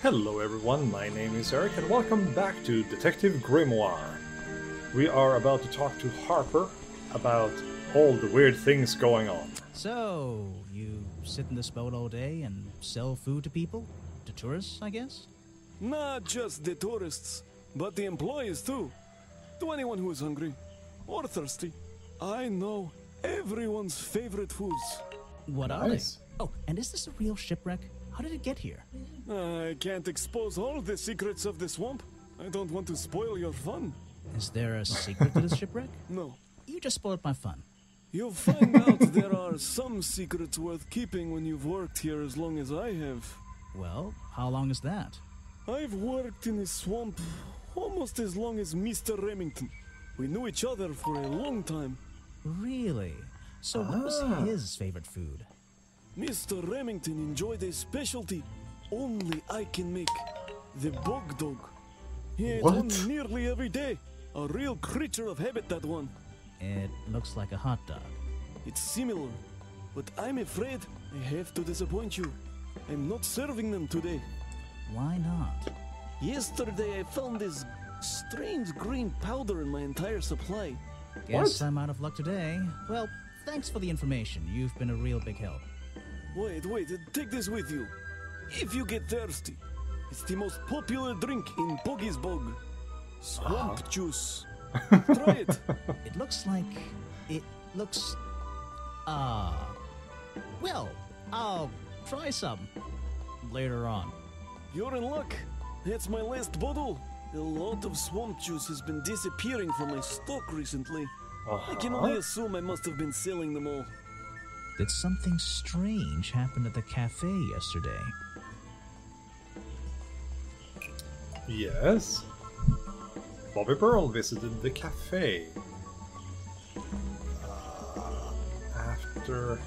Hello everyone, my name is Erich and welcome back to Detective Grimoire. We are about to talk to Harper about all the weird things going on. So, you sit in this boat all day and sell food to people? To tourists, I guess? Not just the tourists, but the employees too. To anyone who is hungry or thirsty. I know everyone's favorite foods. What are they? Oh, and is this a real shipwreck? How did it get here? I can't expose all the secrets of the swamp. I don't want to spoil your fun. Is there a secret to this shipwreck? No. You just spoiled my fun. You'll find out there are some secrets worth keeping when you've worked here as long as I have. Well, how long is that? I've worked in the swamp almost as long as Mr. Remington. We knew each other for a long time. Really? So what was his favorite food? Mr. Remington enjoyed a specialty only I can make. The bog dog. He ate one nearly every day. A real creature of habit, that one. It looks like a hot dog. It's similar, but I'm afraid I have to disappoint you. I'm not serving them today. Why not? Yesterday I found this strange green powder in my entire supply. Guess I'm out of luck today. Well, thanks for the information. You've been a real big help. Wait, take this with you. If you get thirsty, it's the most popular drink in Boggy's Bog. Swamp juice. Try it. It looks like... Well, I'll try some later on. You're in luck. That's my last bottle. A lot of swamp juice has been disappearing from my stock recently. I can only assume I must have been selling them all. Did something strange happen at the cafe yesterday? Yes. Bobby Pearl visited the cafe. After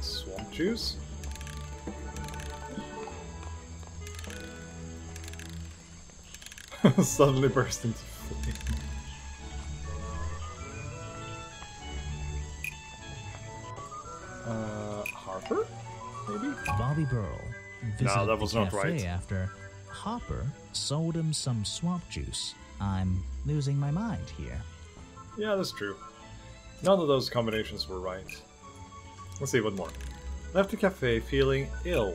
swamp juice? Suddenly burst into flame. Harper? Maybe? Bobby Burl visited that was the not cafe right. after Hopper sold him some swamp juice. I'm losing my mind here. Yeah, that's true. None of those combinations were right. Let's see, one more. Left the cafe feeling ill.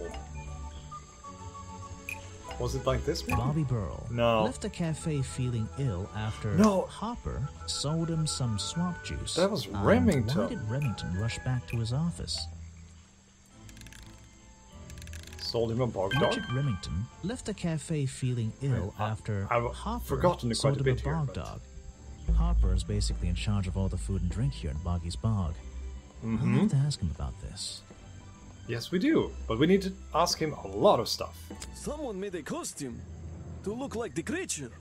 Was it like this, maybe? Bobby Burl left the cafe feeling ill after Hopper sold him some swamp juice. That was Remington. Why did Remington rush back to his office? Sold him a bog dog? Richard Remington left the cafe feeling ill after Hopper sold him a bog dog. Harper is basically in charge of all the food and drink here in Boggy's Bog. I'll have to ask him about this. Yes, we do, but we need to ask him a lot of stuff. Someone made a costume to look like the creature.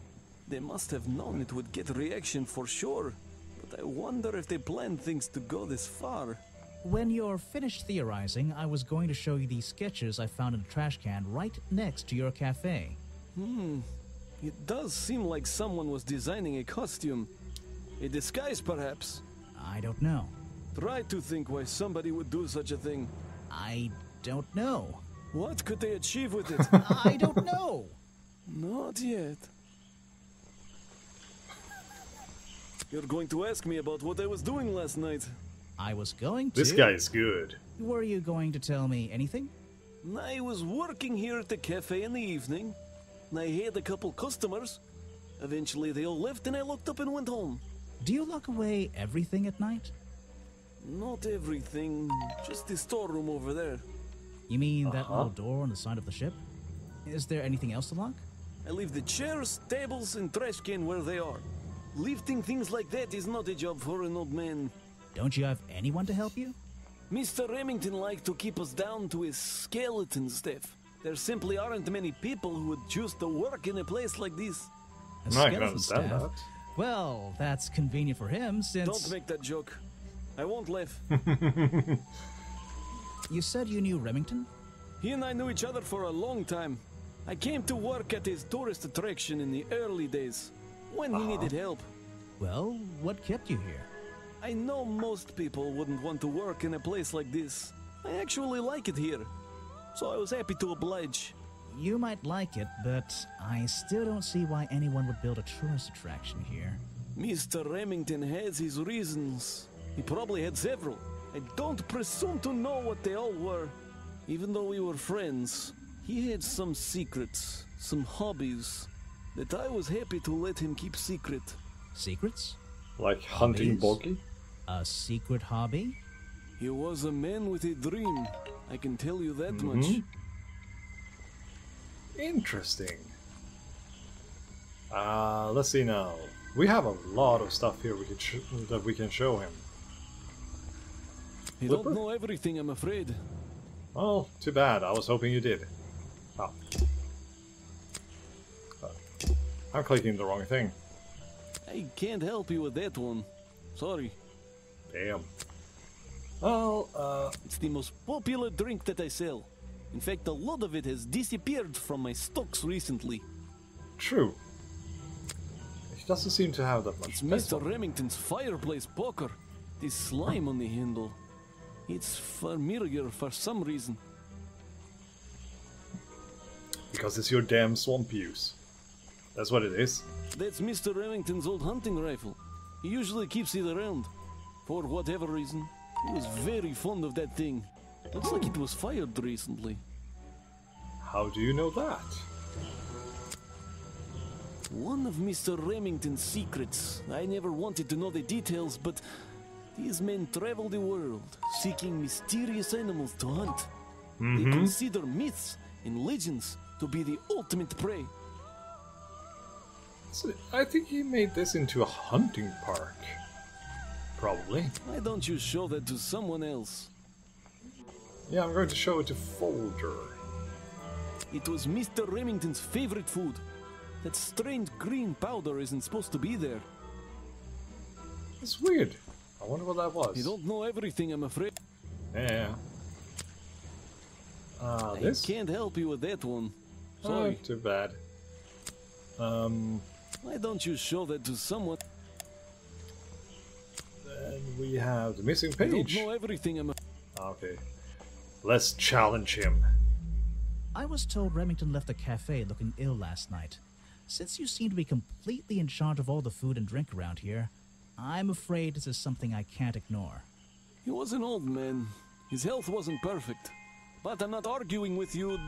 They must have known it would get a reaction for sure, but I wonder if they planned things to go this far. When you're finished theorizing, I was going to show you these sketches I found in a trash can right next to your cafe. It does seem like someone was designing a costume. A disguise, perhaps. I don't know. Try to think why somebody would do such a thing. I don't know. What could they achieve with it? I don't know. Not yet. You're going to ask me about what I was doing last night. I was going to. This guy is good. Were you going to tell me anything? I was working here at the cafe in the evening. I had a couple customers. Eventually they all left and I locked up and went home. Do you lock away everything at night? Not everything, just the storeroom over there. You mean that little door on the side of the ship? Is there anything else to lock? I leave the chairs, tables, and trash can where they are. Lifting things like that is not a job for an old man. Don't you have anyone to help you? Mr. Remington liked to keep us down to his skeleton stuff. There simply aren't many people who would choose to work in a place like this. I can understand that. Well, that's convenient for him since... Don't make that joke. I won't laugh. You said you knew Remington? He and I knew each other for a long time. I came to work at his tourist attraction in the early days, when he needed help. Well, what kept you here? I know most people wouldn't want to work in a place like this. I actually like it here. so I was happy to oblige. You might like it, but I still don't see why anyone would build a tourist attraction here. Mr. Remington has his reasons. He probably had several. I don't presume to know what they all were. Even though we were friends, he had some secrets, some hobbies, that I was happy to let him keep secret. Secrets? Like hunting boggy? A secret hobby? He was a man with a dream. I can tell you that much. Interesting. Let's see now. We have a lot of stuff here that we can show him. You don't know everything, I'm afraid. Well, too bad. I was hoping you did. Oh. I'm clicking the wrong thing. I can't help you with that one. Sorry. Damn. Well, it's the most popular drink that I sell. In fact, a lot of it has disappeared from my stocks recently. True. It doesn't seem to have that much. It's Mr. Remington's fireplace poker. This slime on the handle. It's familiar for some reason. Because it's your damn swamp use. That's what it is. That's Mr. Remington's old hunting rifle. He usually keeps it around. For whatever reason. He was very fond of that thing. Looks like it was fired recently. How do you know that? One of Mr. Remington's secrets. I never wanted to know the details, but these men travel the world, seeking mysterious animals to hunt. They consider myths and legends to be the ultimate prey. So I think he made this into a hunting park. Probably. Why don't you show that to someone else? Yeah, I'm going to show it to Folder. It was Mr. Remington's favorite food. That strange green powder isn't supposed to be there. It's weird. I wonder what that was. You don't know everything, I'm afraid. Yeah. This? I can't help you with that one. Sorry. Oh, too bad. Why don't you show that to someone? Then we have the missing page. You don't know everything, I'm Okay. Let's challenge him. I was told Remington left the cafe looking ill last night. Since you seem to be completely in charge of all the food and drink around here, I'm afraid this is something I can't ignore. He was an old man. His health wasn't perfect. But I'm not arguing with you.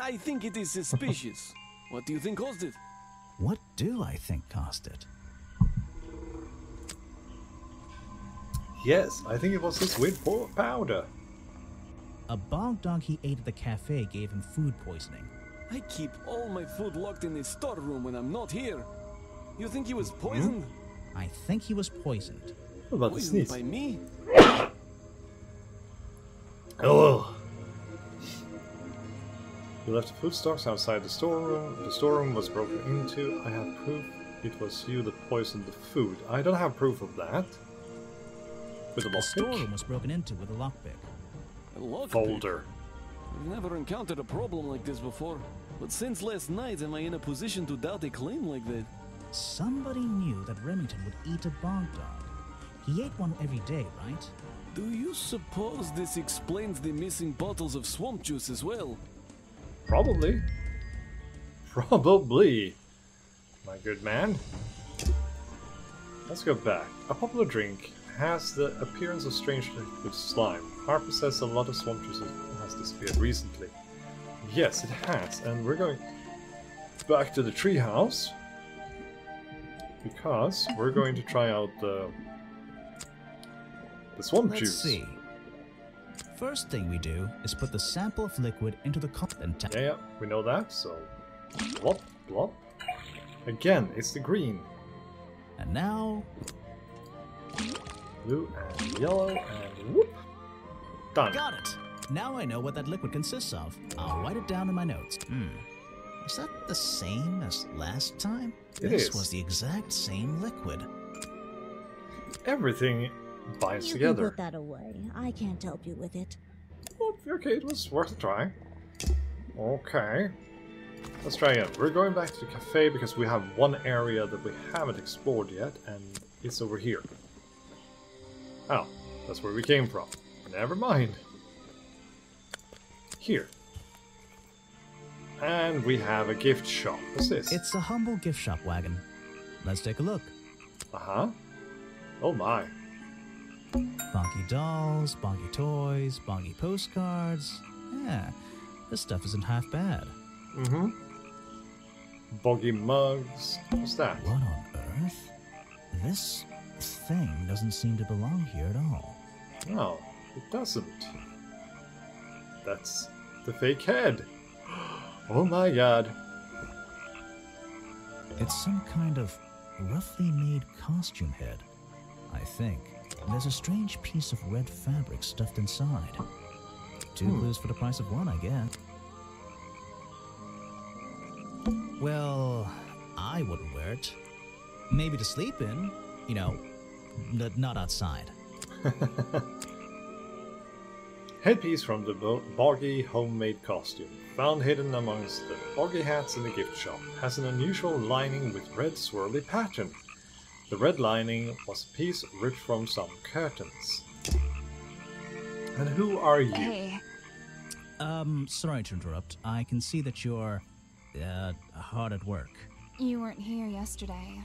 I think it is suspicious. What do you think caused it? What do I think caused it? Yes, I think it was this weird powder. A bog dog he ate at the cafe gave him food poisoning. I keep all my food locked in the storeroom when I'm not here. You think he was poisoned? I think he was poisoned. What about Poisoned the sneeze? by me? Oh. You left the food stocks outside the storeroom. The storeroom was broken into. I have proof it was you that poisoned the food. I don't have proof of that. With a The lockpick? storeroom was broken into with a lockpick. A lockpick? Folder. I've never encountered a problem like this before. But since last night, am I in a position to doubt a claim like that? Somebody knew that Remington would eat a bog dog. He ate one every day, right? Do you suppose this explains the missing bottles of swamp juice as well? Probably. Probably. My good man. Let's go back. A popular drink has the appearance of strange liquid slime. Harper says a lot of swamp juice has disappeared recently. Yes, it has. And we're going back to the treehouse. Because we're going to try out the swamp juice. Let's see. First thing we do is put the sample of liquid into the cup and tap. Yeah, we know that, so blop, blop. Again, it's the green. And now... Blue and yellow and whoop. Done. Got it! Now I know what that liquid consists of. I'll write it down in my notes. Is that the same as last time? This was the exact same liquid. Everything binds You together. can put that away. I can't help you with it. Oh, okay, it was worth a try. Okay. Let's try again. We're going back to the cafe because we have one area that we haven't explored yet, and it's over here. Oh, that's where we came from. Never mind. Here. And we have a gift shop. What's this? It's a humble gift shop wagon. Let's take a look. Uh-huh. Oh my. Bonky dolls, bonky toys, bonky postcards. Yeah, this stuff isn't half bad. Mm-hmm. Boggy mugs. What's that? What on earth? This thing doesn't seem to belong here at all. No, it doesn't. That's the fake head. Oh my god. It's some kind of roughly made costume head, I think. There's a strange piece of red fabric stuffed inside. Two clues for the price of one, I guess. Well, I wouldn't wear it. Maybe to sleep in, you know, not outside. Headpiece from the boggy homemade costume, found hidden amongst the boggy hats in the gift shop, has an unusual lining with red swirly pattern. The red lining was a piece ripped from some curtains. And who are you? Hey. Sorry to interrupt. I can see that you're, hard at work. You weren't here yesterday.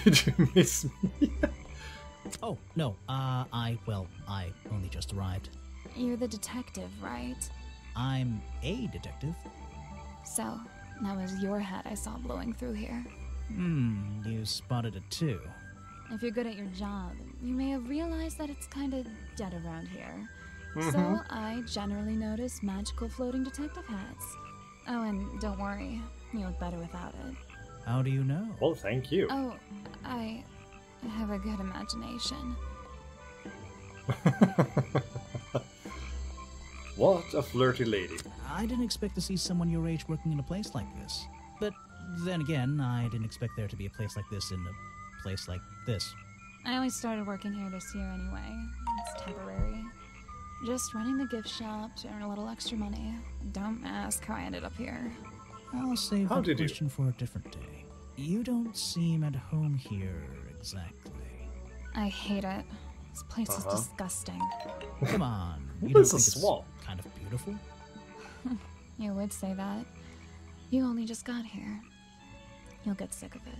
Did you miss me? Oh, no, I only just arrived. You're the detective, right? I'm a detective. So, that was your head I saw blowing through here. You spotted it too. If you're good at your job, you may have realized that it's kinda dead around here. So, I generally notice magical floating detective hats. Oh, and don't worry, you look better without it. How do you know? Well, thank you. Oh, I have a good imagination. What a flirty lady. I didn't expect to see someone your age working in a place like this. But then again, I didn't expect there to be a place like this in a place like this. I only started working here this year anyway. It's temporary. Just running the gift shop to earn a little extra money. Don't ask how I ended up here. I'll save that question for a different day. You don't seem at home here exactly. I hate it. This place is disgusting. Come on. You What don't is a think swamp? it's kind of beautiful? You would say that. You only just got here. You'll get sick of it.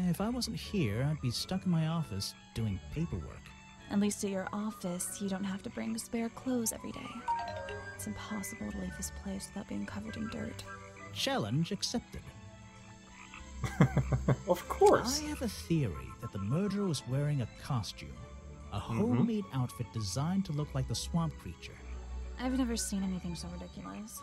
If I wasn't here, I'd be stuck in my office doing paperwork. At least at your office, you don't have to bring spare clothes every day. It's impossible to leave this place without being covered in dirt. Challenge accepted. Of course. I have a theory that the murderer was wearing a costume. A homemade outfit designed to look like the swamp creature. I've never seen anything so ridiculous.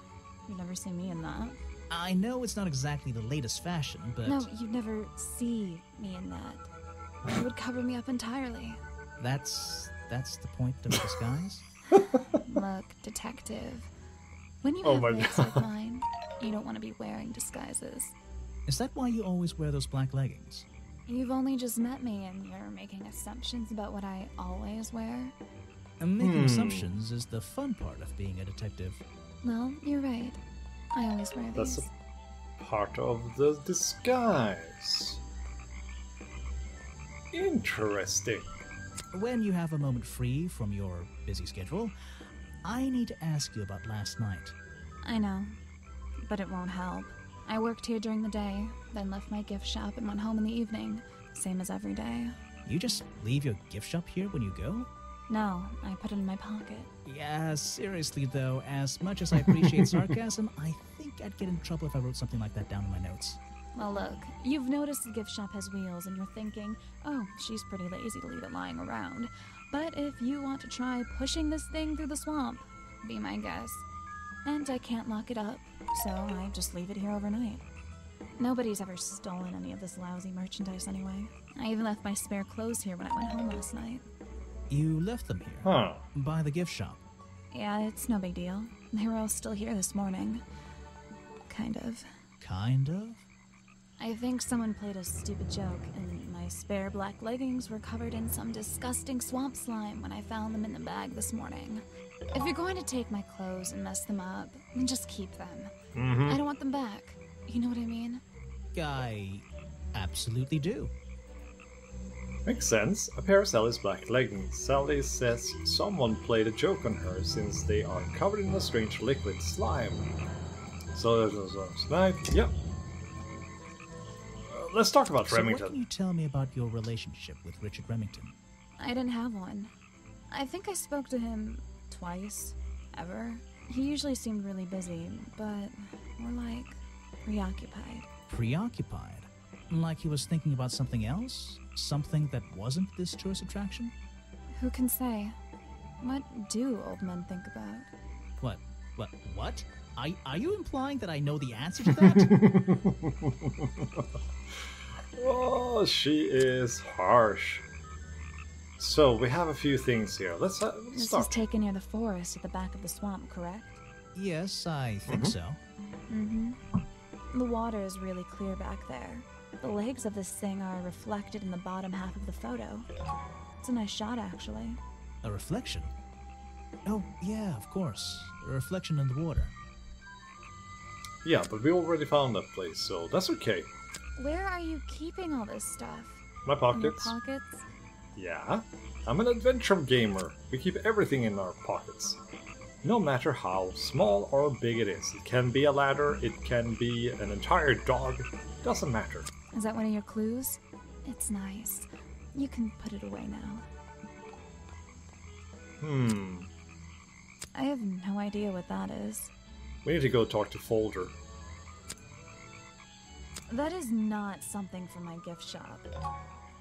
You've never seen me in that. I know it's not exactly the latest fashion, but... No, you'd never see me in that. You would cover me up entirely. That's the point of disguise? Look, detective. When you have wigs like mine, you don't want to be wearing disguises. Is that why you always wear those black leggings? You've only just met me and you're making assumptions about what I always wear. And making assumptions is the fun part of being a detective. Well, you're right. I always wear these. That's a part of the disguise. Interesting. When you have a moment free from your busy schedule, I need to ask you about last night. I know, but it won't help. I worked here during the day, then left my gift shop and went home in the evening, same as every day. You just leave your gift shop here when you go? No, I put it in my pocket. Yeah, seriously though, as much as I appreciate sarcasm, I think I'd get in trouble if I wrote something like that down in my notes. Well, look, you've noticed the gift shop has wheels and you're thinking, oh, she's pretty lazy to leave it lying around. But if you want to try pushing this thing through the swamp, be my guest. And I can't lock it up, so I just leave it here overnight. Nobody's ever stolen any of this lousy merchandise anyway. I even left my spare clothes here when I went home last night. You left them here? Huh. By the gift shop? Yeah, it's no big deal. They were all still here this morning. Kind of. Kind of? I think someone played a stupid joke, and my spare black leggings were covered in some disgusting swamp slime when I found them in the bag this morning. If you're going to take my clothes and mess them up, then just keep them. I don't want them back. You know what I mean? I absolutely do. Makes sense. A pair of Sally's black leggings. Sally says someone played a joke on her since they are covered in a strange liquid slime. So there's tonight. Yep. Let's talk about Remington. What can you tell me about your relationship with Richard Remington? I didn't have one. I think I spoke to him twice, ever. He usually seemed really busy, but more like preoccupied. Preoccupied? Like he was thinking about something else? Something that wasn't this tourist attraction? Who can say? What do old men think about? What? Are you implying that I know the answer to that? Oh, she is harsh. So, we have a few things here. Let's start. This is taken near the forest at the back of the swamp, correct? Yes, I think so. The water is really clear back there. The legs of this thing are reflected in the bottom half of the photo. It's a nice shot, actually. A reflection? Oh, yeah, of course. A reflection in the water. Yeah, but we already found that place, so that's okay. Where are you keeping all this stuff? My pockets. In your pockets? Yeah, I'm an adventure gamer. We keep everything in our pockets. No matter how small or big it is. It can be a ladder, it can be an entire dog. Doesn't matter. Is that one of your clues? It's nice. You can put it away now. I have no idea what that is. We need to go talk to Folder. That is not something from my gift shop.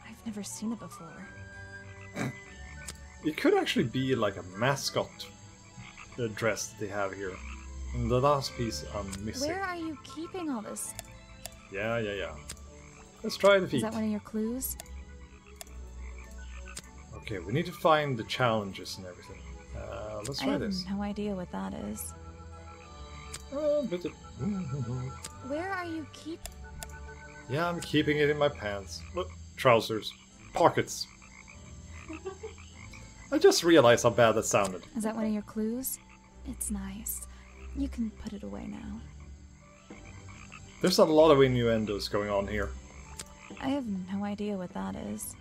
I've never seen it before. It could actually be like a mascot dress that they have here. And the last piece I'm missing. Where are you keeping all this? Yeah. Let's try the feet. Is that one of your clues? Okay, we need to find the challenges and everything. Let's try this. I have no idea what that is. Where are you Yeah, I'm keeping it in my pants. Look, trousers. Pockets. I just realized how bad that sounded. Is that one of your clues? It's nice. You can put it away now. There's a lot of innuendos going on here. I have no idea what that is.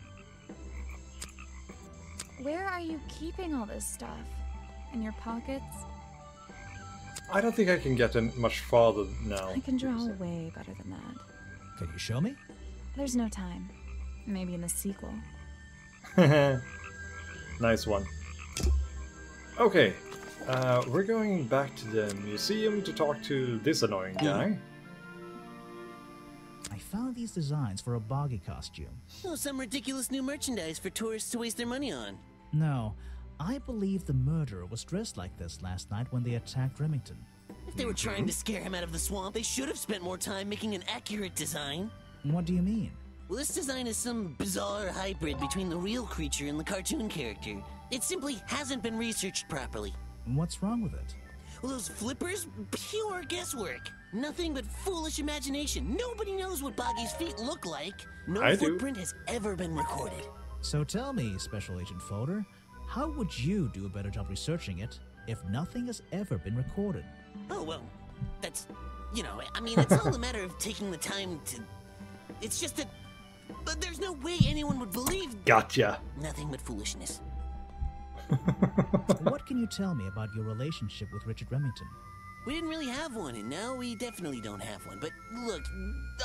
Where are you keeping all this stuff? In your pockets? I don't think I can get much farther now. I can draw way better than that. Can you show me? There's no time. Maybe in the sequel. Nice one. Okay, we're going back to the museum to talk to this annoying guy. I found these designs for a boggy costume. Oh, some ridiculous new merchandise for tourists to waste their money on. No, I believe the murderer was dressed like this last night when they attacked Remington. If they were trying to scare him out of the swamp, they should have spent more time making an accurate design. What do you mean? Well, this design is some bizarre hybrid between the real creature and the cartoon character. It simply hasn't been researched properly. What's wrong with it? Well, those flippers? Pure guesswork. Nothing but foolish imagination. Nobody knows what Boggy's feet look like. No footprint has ever been recorded. So tell me, Special Agent Folder, how would you do a better job researching it if nothing has ever been recorded? Oh, well, that's, I mean, it's all a matter of taking the time to... It's just that... But there's no way anyone would believe... Gotcha. Nothing but foolishness. What can you tell me about your relationship with Richard Remington? We didn't really have one, and now we definitely don't have one. But look,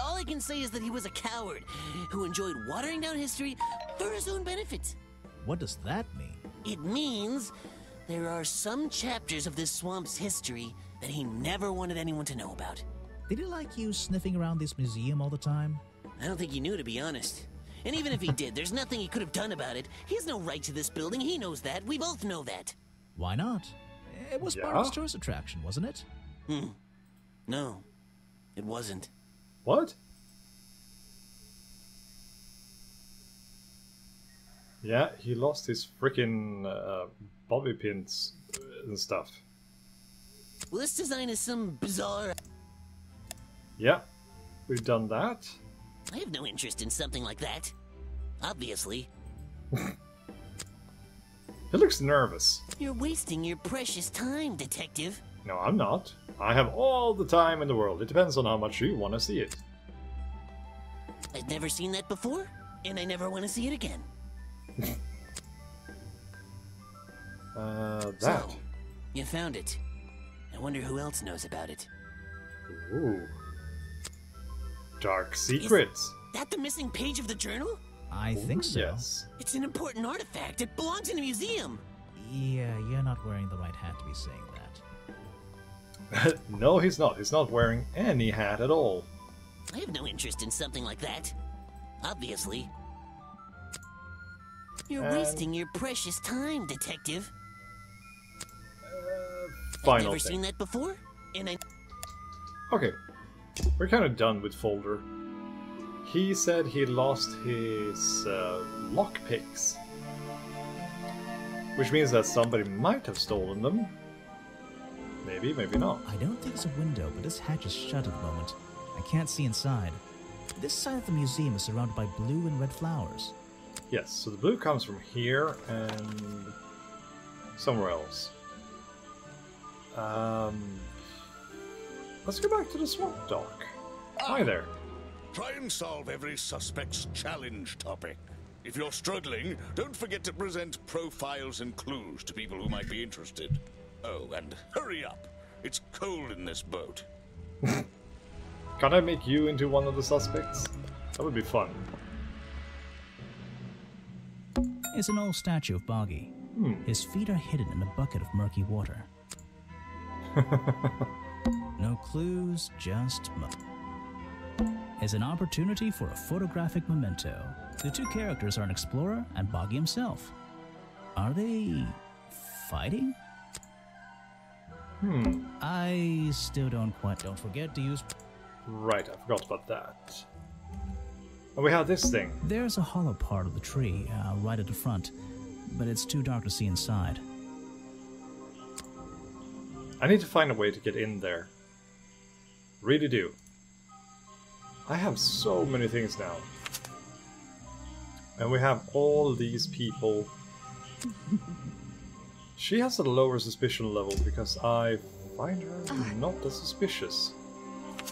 all I can say is that he was a coward who enjoyed watering down history for his own benefit. What does that mean? It means there are some chapters of this swamp's history that he never wanted anyone to know about. Did he like you sniffing around this museum all the time? I don't think he knew, to be honest. And even if he did, there's nothing he could have done about it. He has no right to this building. He knows that. We both know that. Why not? It was part of his tourist attraction, wasn't it? No, it wasn't. What? Yeah, he lost his freaking bobby pins and stuff. Well, this design is some bizarre... Yeah, we've done that. I have no interest in something like that. Obviously. He looks nervous. You're wasting your precious time, detective. No, I'm not. I have all the time in the world. It depends on how much you want to see it. I've never seen that before. and I never want to see it again. That. So, you found it. I wonder who else knows about it. Ooh. Dark secrets. Is that the missing page of the journal? I think so. Yes. It's an important artifact. It belongs in a museum. Yeah, you're not wearing the right hat to be saying that. No, he's not. He's not wearing any hat at all. I have no interest in something like that. Obviously. You're wasting your precious time, detective. Final I've never thing. seen that before, and I... Okay, we're kind of done with Folder. He said he lost his lockpicks, which means that somebody might have stolen them. Maybe, maybe not. I don't think it's a window, but this hatch is shut at the moment. I can't see inside. This side of the museum is surrounded by blue and red flowers. Yes, so the blue comes from here and somewhere else. Let's go back to the swamp dock. Hi there. Try and solve every suspect's challenge topic. If you're struggling, don't forget to present profiles and clues to people who might be interested. Oh, and hurry up. It's cold in this boat. Can I make you into one of the suspects? That would be fun. It's an old statue of Boggy. His feet are hidden in a bucket of murky water. No clues, just mud. It's an opportunity for a photographic memento. The two characters are an explorer and Boggy himself. Are they fighting? I still don't forget to use... Right, I forgot about that. And we have this thing. There's a hollow part of the tree right at the front, but it's too dark to see inside. I need to find a way to get in there. Really do. I have so many things now. And we have all these people. She has a lower suspicion level because I find her not as suspicious.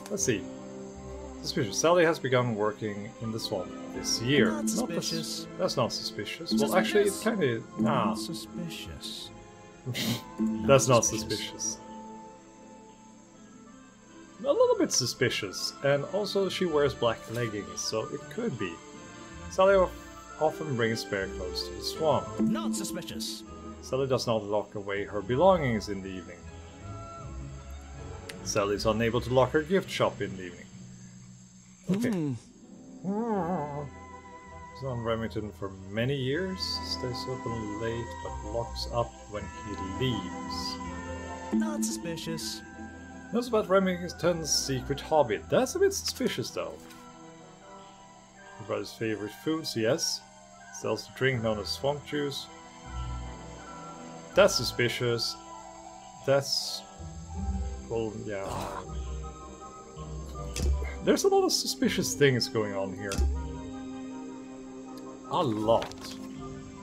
Let's see. Suspicious. Sally has begun working in the swamp this year. Not suspicious. That's not suspicious. Well, actually, it kind of... Not suspicious. That's not suspicious. A little bit suspicious, and also she wears black leggings, so it could be. Sally often brings spare clothes to the swamp. Not suspicious. Sally does not lock away her belongings in the evening. Sally is unable to lock her gift shop in the evening. Okay. He's on Remington for many years, stays open late, but locks up when he leaves. Not suspicious. Knows about Remington's secret hobby. That's a bit suspicious, though. About his favorite foods, yes. Sells a drink known as swamp juice. That's suspicious. That's... well, yeah. There's a lot of suspicious things going on here. A lot.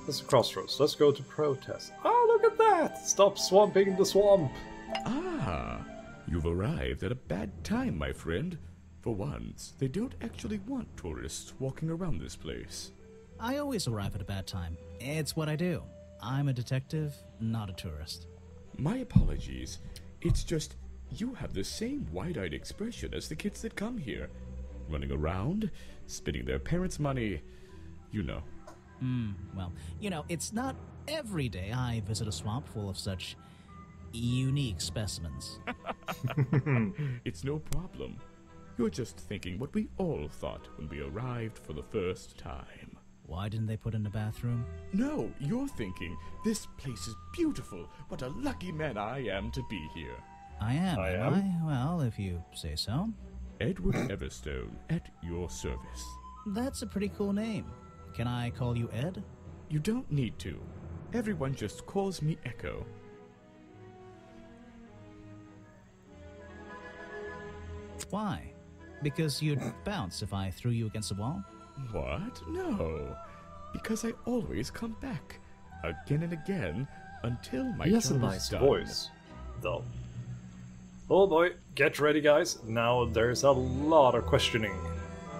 There's a crossroads. Let's go to protest. Oh, look at that! Stop swamping the swamp! Ah! You've arrived at a bad time, my friend. For once, they don't actually want tourists walking around this place. I always arrive at a bad time. It's what I do. I'm a detective, not a tourist. My apologies. It's just, you have the same wide-eyed expression as the kids that come here. Running around, spending their parents' money, you know. Well, you know, it's not every day I visit a swamp full of such unique specimens. It's no problem. You're just thinking what we all thought when we arrived for the first time. Why didn't they put in a bathroom? No, you're thinking, this place is beautiful. What a lucky man I am to be here. I am. Well, if you say so. Edward Everstone, at your service. That's a pretty cool name. Can I call you Ed? You don't need to. Everyone just calls me Echo. Why? Because you'd bounce if I threw you against a wall? What? No. Because I always come back. Again and again, until my He has a job nice is done. voice, though. Oh boy, get ready guys. Now there's a lot of questioning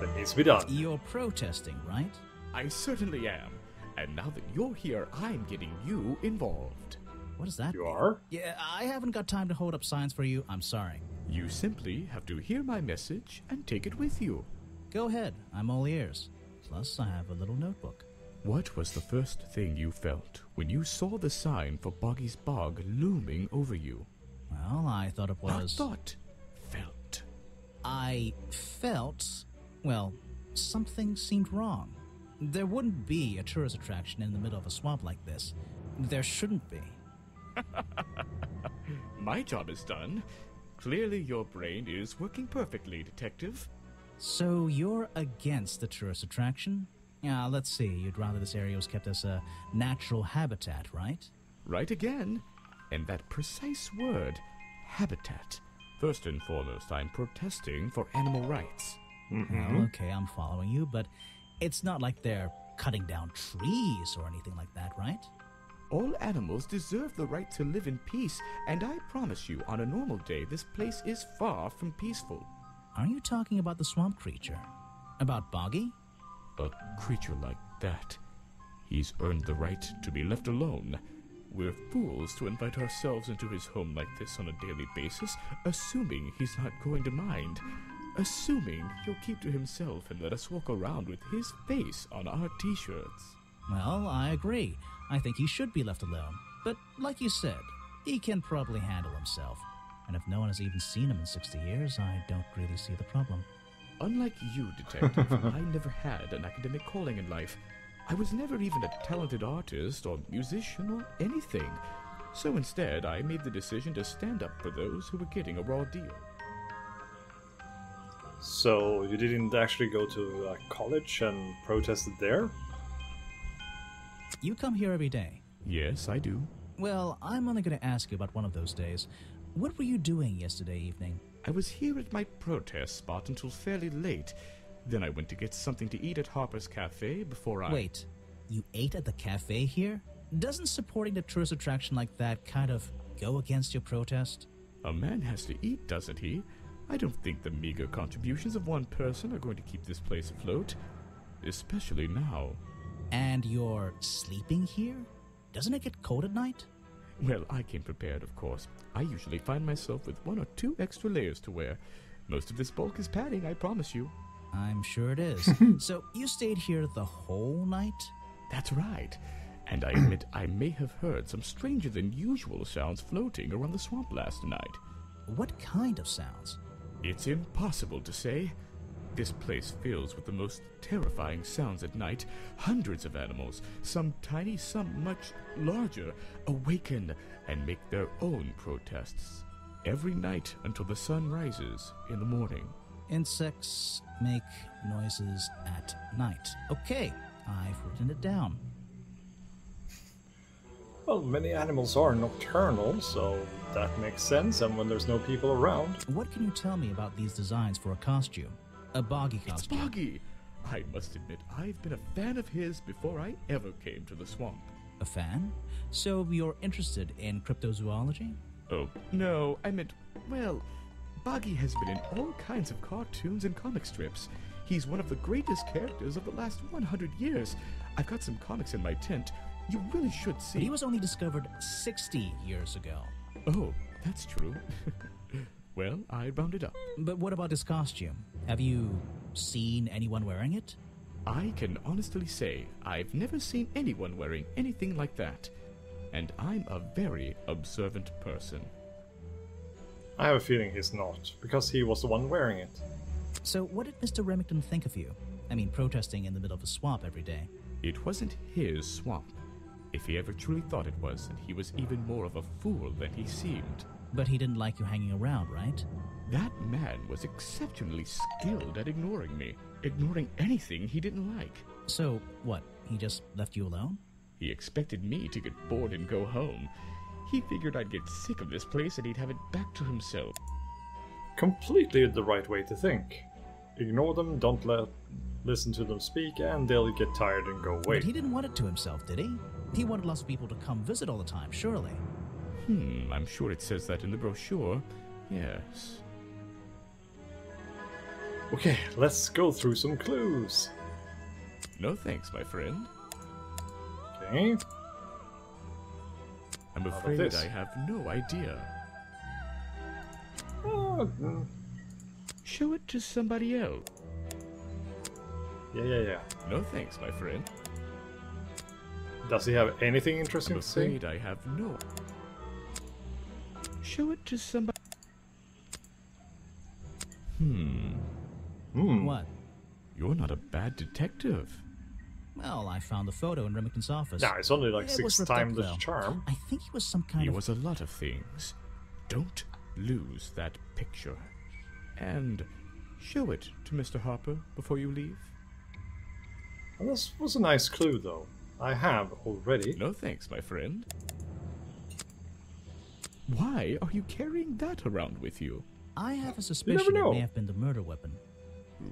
that needs to be done. You're protesting, right? I certainly am. And now that you're here, I'm getting you involved. What does that You mean? are? Yeah, I haven't got time to hold up signs for you. I'm sorry. You simply have to hear my message and take it with you. Go ahead. I'm all ears. Plus, I have a little notebook. What was the first thing you felt when you saw the sign for Boggy's Bog looming over you? Well, I thought it was... Not thought. Felt. I felt... Well, something seemed wrong. There wouldn't be a tourist attraction in the middle of a swamp like this. There shouldn't be. My job is done. Clearly your brain is working perfectly, Detective. So you're against the tourist attraction? Yeah, let's see. You'd rather this area was kept as a natural habitat, right? Right again. And that precise word, habitat. First and foremost, I'm protesting for animal rights. Well, okay, I'm following you, but it's not like they're cutting down trees or anything like that, right? All animals deserve the right to live in peace, and I promise you, on a normal day, this place is far from peaceful. Are you talking about the swamp creature? About Boggy? A creature like that. He's earned the right to be left alone. We're fools to invite ourselves into his home like this on a daily basis, assuming he's not going to mind. Assuming he'll keep to himself and let us walk around with his face on our t-shirts. Well, I agree. I think he should be left alone. But like you said, he can probably handle himself. And if no one has even seen him in 60 years, I don't really see the problem. Unlike you, Detective, I never had an academic calling in life. I was never even a talented artist or musician or anything. So instead, I made the decision to stand up for those who were getting a raw deal. So you didn't actually go to college and protested there? You come here every day. Yes, I do. Well, I'm only going to ask you about one of those days. What were you doing yesterday evening? I was here at my protest spot until fairly late. Then I went to get something to eat at Harper's Cafe before I... Wait, you ate at the cafe here? Doesn't supporting the tourist attraction like that kind of go against your protest? A man has to eat, doesn't he? I don't think the meager contributions of one person are going to keep this place afloat. Especially now. And you're sleeping here? Doesn't it get cold at night? Well, I came prepared, of course. I usually find myself with 1 or 2 extra layers to wear. Most of this bulk is padding, I promise you. I'm sure it is. So you stayed here the whole night? That's right. And I admit I may have heard some stranger than usual sounds floating around the swamp last night. What kind of sounds? It's impossible to say. This place fills with the most terrifying sounds at night. Hundreds of animals, some tiny, some much larger, awaken and make their own protests. Every night until the sun rises in the morning. Insects make noises at night. Okay, I've written it down. Well, many animals are nocturnal, so that makes sense, and when there's no people around. What can you tell me about these designs for a costume? A Boggy costume. It's Boggy! I must admit, I've been a fan of his before I ever came to the swamp. A fan? So you're interested in cryptozoology? Oh, no, I meant, well, Boggy has been in all kinds of cartoons and comic strips. He's one of the greatest characters of the last 100 years. I've got some comics in my tent. You really should see. But he was only discovered 60 years ago. Oh, that's true. Well, I rounded up. But what about his costume? Have you seen anyone wearing it? I can honestly say I've never seen anyone wearing anything like that. And I'm a very observant person. I have a feeling he's not, because he was the one wearing it. So what did Mr. Remington think of you? I mean, protesting in the middle of a swamp every day. It wasn't his swamp. If he ever truly thought it was, then he was even more of a fool than he seemed. But he didn't like you hanging around, right? That man was exceptionally skilled at ignoring me. Ignoring anything he didn't like. So, what, he just left you alone? He expected me to get bored and go home. He figured I'd get sick of this place and he'd have it back to himself. Completely the right way to think. Ignore them, don't listen to them speak, and they'll get tired and go away. But he didn't want it to himself, did he? He wanted lots of people to come visit all the time, surely. I'm sure it says that in the brochure. Yes. Okay, let's go through some clues. No thanks, my friend. Okay. I'm afraid I have no idea. Show it to somebody else. Yeah. No thanks, my friend. Does he have anything interesting I'm to say? afraid I have no. Show it to somebody. What? You're not a bad detective. Well, I found the photo in Remington's office. Nah, it's only like It 6 was ripped up, times the though. charm. I think he was some kind He of... was a lot of things. Don't lose that picture. And show it to Mr. Harper before you leave. Well, this was a nice clue, though. I have already. No thanks, my friend. Why are you carrying that around with you? I have a suspicion it may have been the murder weapon.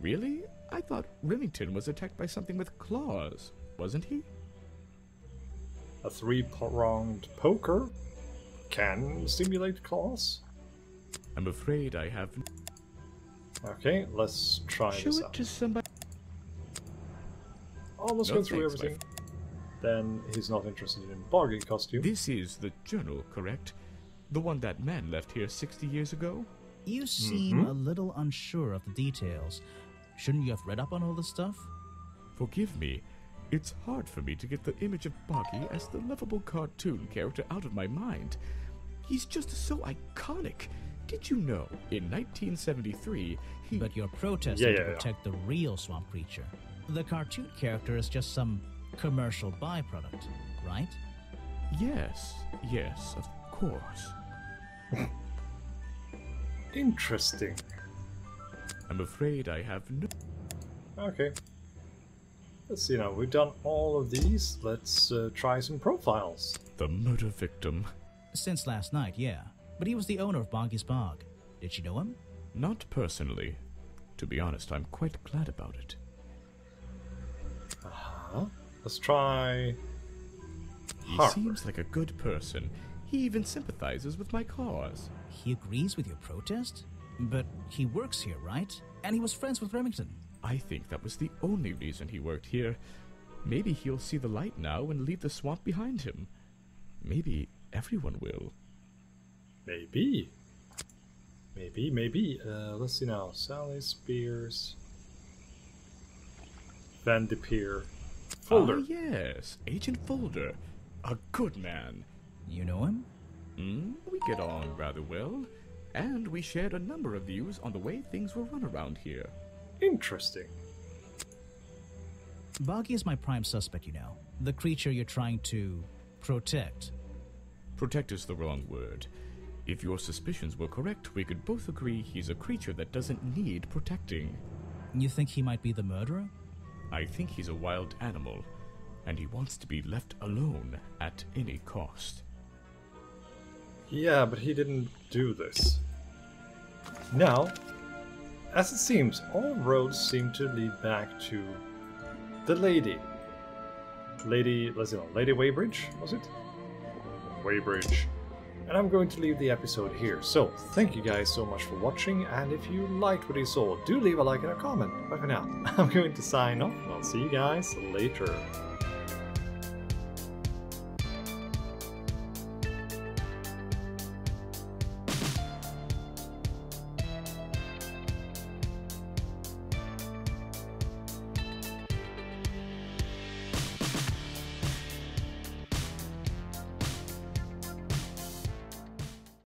Really? I thought Remington was attacked by something with claws, wasn't he? A 3-pronged poker can simulate claws. I'm afraid I have. Okay, let's try Show this it out. to somebody. Almost No go through thanks, everything. Then he's not interested in boggy costume. This is the journal, correct? The one that man left here 60 years ago? You seem a little unsure of the details. Shouldn't you have read up on all this stuff? Forgive me. It's hard for me to get the image of Boggy as the lovable cartoon character out of my mind. He's just so iconic. Did you know, in 1973, he... But you're protesting to protect the real swamp creature. The cartoon character is just some commercial byproduct, right? Yes, of course. Interesting. I'm afraid I have no... Okay. Let's see now, we've done all of these. Let's try some profiles. The murder victim. Since last night, yeah. But he was the owner of Boggy's Bog. Did you know him? Not personally. To be honest, I'm quite glad about it. Let's try... He Harper. seems like a good person. He even sympathizes with my cause. He agrees with your protest? But he works here, right? And he was friends with Remington. I think that was the only reason he worked here. Maybe he'll see the light now and leave the swamp behind him. Maybe everyone will. Maybe. Let's see now. Sally Spears. Van de Peer. Folder. Ah, yes. Agent Folder. A good man. You know him? We get on rather well. And we shared a number of views on the way things were run around here. Interesting. Boggy is my prime suspect, you know. The creature you're trying to protect. Protect is the wrong word. If your suspicions were correct, we could both agree he's a creature that doesn't need protecting. You think he might be the murderer? I think he's a wild animal, and he wants to be left alone at any cost. Yeah, but he didn't do this. Now, as it seems, all roads seem to lead back to the lady. Let's see, Lady Weybridge, was it? Weybridge. And I'm going to leave the episode here. So, thank you guys so much for watching, and if you liked what you saw, do leave a like and a comment. Bye for now. I'm going to sign off, and I'll see you guys later.